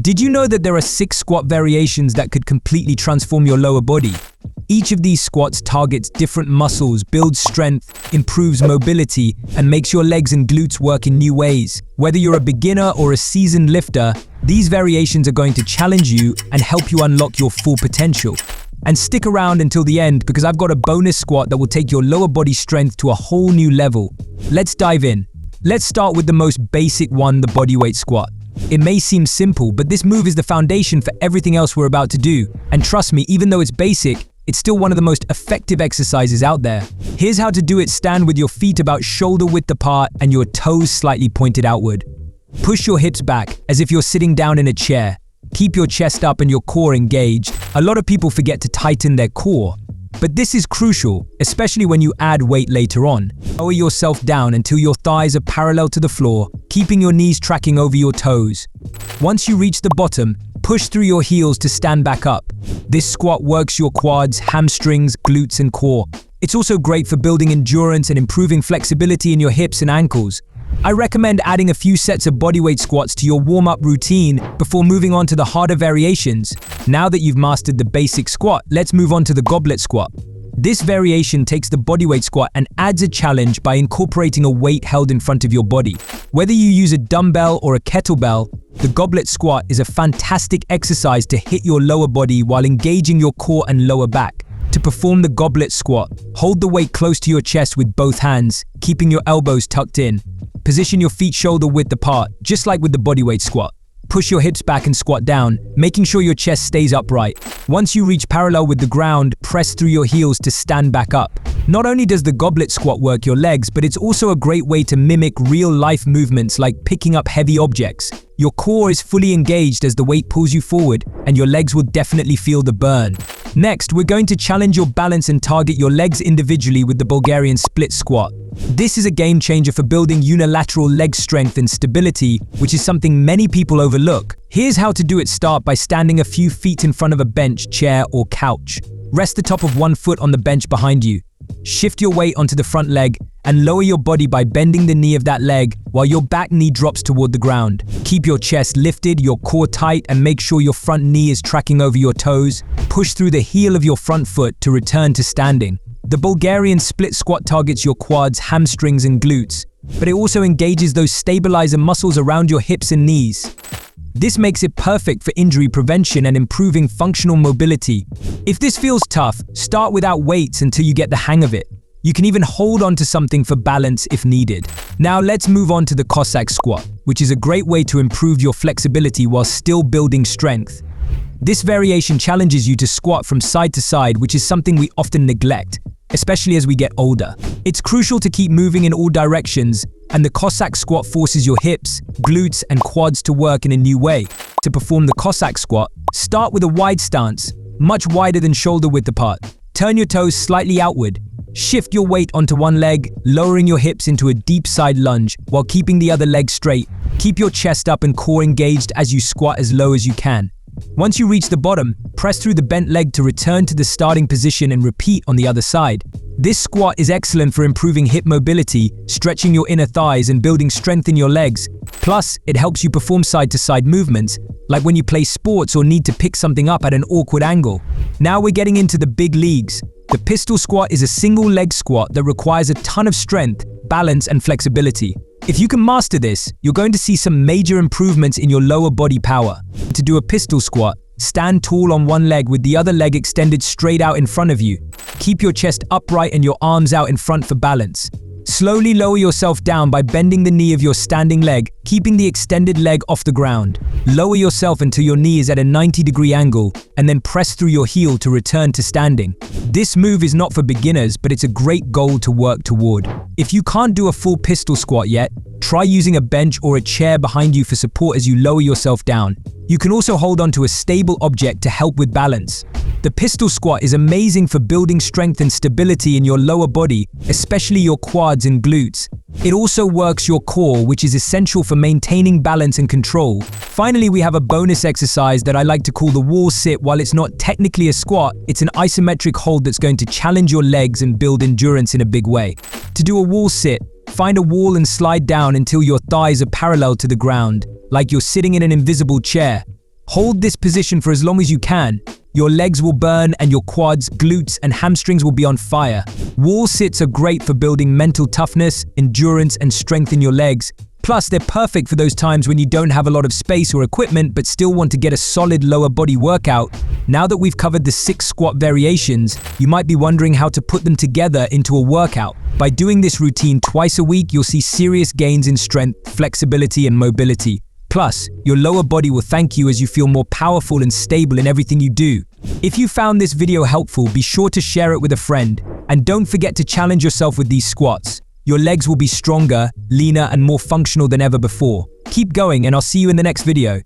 Did you know that there are 6 squat variations that could completely transform your lower body? Each of these squats targets different muscles, builds strength, improves mobility, and makes your legs and glutes work in new ways. Whether you're a beginner or a seasoned lifter, these variations are going to challenge you and help you unlock your full potential. And stick around until the end because I've got a bonus squat that will take your lower body strength to a whole new level. Let's dive in. Let's start with the most basic one, the bodyweight squat. It may seem simple, but this move is the foundation for everything else we're about to do. And trust me, even though it's basic, it's still one of the most effective exercises out there. Here's how to do it. Stand with your feet about shoulder width apart and your toes slightly pointed outward. Push your hips back as if you're sitting down in a chair. Keep your chest up and your core engaged. A lot of people forget to tighten their core, but this is crucial, especially when you add weight later on. Lower yourself down until your thighs are parallel to the floor, keeping your knees tracking over your toes. Once you reach the bottom, push through your heels to stand back up. This squat works your quads, hamstrings, glutes, and core. It's also great for building endurance and improving flexibility in your hips and ankles. I recommend adding a few sets of bodyweight squats to your warm-up routine before moving on to the harder variations. Now that you've mastered the basic squat, let's move on to the goblet squat. This variation takes the bodyweight squat and adds a challenge by incorporating a weight held in front of your body. Whether you use a dumbbell or a kettlebell, the goblet squat is a fantastic exercise to hit your lower body while engaging your core and lower back. To perform the goblet squat, hold the weight close to your chest with both hands, keeping your elbows tucked in. Position your feet shoulder width apart, just like with the bodyweight squat. Push your hips back and squat down, making sure your chest stays upright. Once you reach parallel with the ground, press through your heels to stand back up. Not only does the goblet squat work your legs, but it's also a great way to mimic real-life movements like picking up heavy objects. Your core is fully engaged as the weight pulls you forward, and your legs will definitely feel the burn. Next, we're going to challenge your balance and target your legs individually with the Bulgarian split squat. This is a game changer for building unilateral leg strength and stability, which is something many people overlook. Here's how to do it. Start by standing a few feet in front of a bench, chair, or couch. Rest the top of one foot on the bench behind you. Shift your weight onto the front leg and lower your body by bending the knee of that leg while your back knee drops toward the ground. Keep your chest lifted, your core tight, and make sure your front knee is tracking over your toes. Push through the heel of your front foot to return to standing. The Bulgarian split squat targets your quads, hamstrings, and glutes, but it also engages those stabilizer muscles around your hips and knees. This makes it perfect for injury prevention and improving functional mobility. If this feels tough, start without weights until you get the hang of it. You can even hold on to something for balance if needed. Now let's move on to the Cossack Squat, which is a great way to improve your flexibility while still building strength. This variation challenges you to squat from side to side, which is something we often neglect, especially as we get older. It's crucial to keep moving in all directions, and the Cossack Squat forces your hips, glutes, and quads to work in a new way. To perform the Cossack Squat, start with a wide stance, much wider than shoulder width apart. Turn your toes slightly outward. Shift your weight onto one leg, lowering your hips into a deep side lunge while keeping the other leg straight. Keep your chest up and core engaged as you squat as low as you can. Once you reach the bottom, press through the bent leg to return to the starting position and repeat on the other side. This squat is excellent for improving hip mobility, stretching your inner thighs, and building strength in your legs. Plus, it helps you perform side-to-side movements, like when you play sports or need to pick something up at an awkward angle. Now we're getting into the big leagues. The pistol squat is a single leg squat that requires a ton of strength, balance, and flexibility. If you can master this, you're going to see some major improvements in your lower body power. To do a pistol squat, stand tall on one leg with the other leg extended straight out in front of you. Keep your chest upright and your arms out in front for balance. Slowly lower yourself down by bending the knee of your standing leg, keeping the extended leg off the ground. Lower yourself until your knee is at a 90-degree angle, and then press through your heel to return to standing. This move is not for beginners, but it's a great goal to work toward. If you can't do a full pistol squat yet, try using a bench or a chair behind you for support as you lower yourself down. You can also hold onto a stable object to help with balance. The pistol squat is amazing for building strength and stability in your lower body, especially your quads and glutes. It also works your core, which is essential for maintaining balance and control. Finally, we have a bonus exercise that I like to call the wall sit. While it's not technically a squat, it's an isometric hold that's going to challenge your legs and build endurance in a big way. To do a wall sit, find a wall and slide down until your thighs are parallel to the ground, like you're sitting in an invisible chair. Hold this position for as long as you can. Your legs will burn and your quads, glutes, and hamstrings will be on fire. Wall sits are great for building mental toughness, endurance, and strength in your legs. Plus, they're perfect for those times when you don't have a lot of space or equipment but still want to get a solid lower body workout. Now that we've covered the 6 squat variations, you might be wondering how to put them together into a workout. By doing this routine twice a week, you'll see serious gains in strength, flexibility, and mobility. Plus, your lower body will thank you as you feel more powerful and stable in everything you do. If you found this video helpful, be sure to share it with a friend. And don't forget to challenge yourself with these squats. Your legs will be stronger, leaner, and more functional than ever before. Keep going, and I'll see you in the next video.